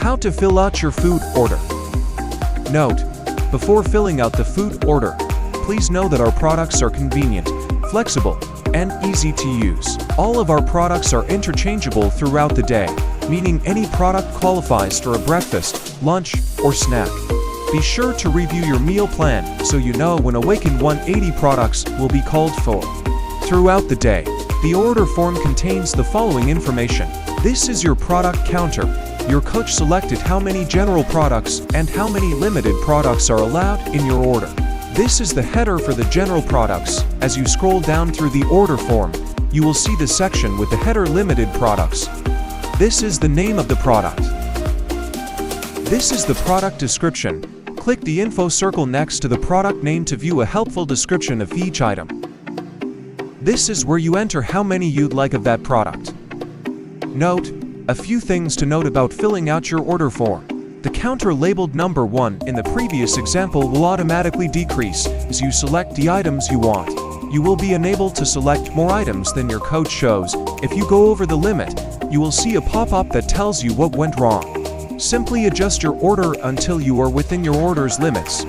How to fill out your food order. Note: before filling out the food order, please know that our products are convenient, flexible, and easy to use. All of our products are interchangeable throughout the day, meaning any product qualifies for a breakfast, lunch, or snack. Be sure to review your meal plan so you know when Awaken 180 products will be called for. Throughout the day, the order form contains the following information. This is your product counter. Your coach selected how many general products and how many limited products are allowed in your order. This is the header for the general products. As you scroll down through the order form, you will see the section with the header limited products. This is the name of the product. This is the product description. Click the info circle next to the product name to view a helpful description of each item. This is where you enter how many you'd like of that product. Note: a few things to note about filling out your order form. The counter labeled number 1 in the previous example will automatically decrease as you select the items you want. You will be enabled to select more items than your coach shows. If you go over the limit, you will see a pop-up that tells you what went wrong. Simply adjust your order until you are within your order's limits.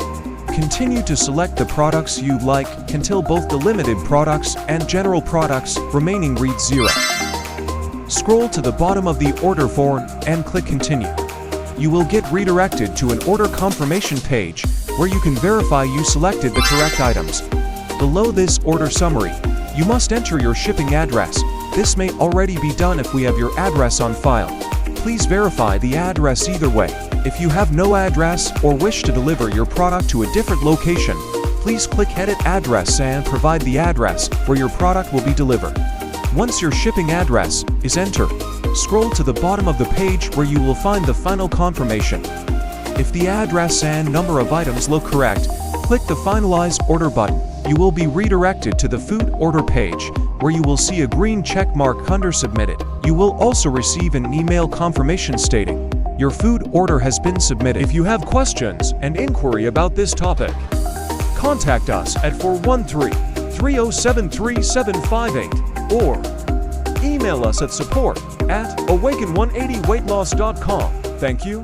Continue to select the products you like until both the limited products and general products remaining read 0. Scroll to the bottom of the order form and click Continue. You will get redirected to an order confirmation page where you can verify you selected the correct items. Below this order summary, you must enter your shipping address. This may already be done if we have your address on file. Please verify the address either way. If you have no address or wish to deliver your product to a different location, please click Edit Address and provide the address where your product will be delivered. Once your shipping address is entered, scroll to the bottom of the page where you will find the final confirmation. If the address and number of items look correct, click the Finalize Order button. You will be redirected to the food order page, where you will see a green check mark under Submitted. You will also receive an email confirmation stating your food order has been submitted. If you have questions and inquiry about this topic, contact us at 413-307-3758 or email us at support@awaken180weightloss.com. Thank you.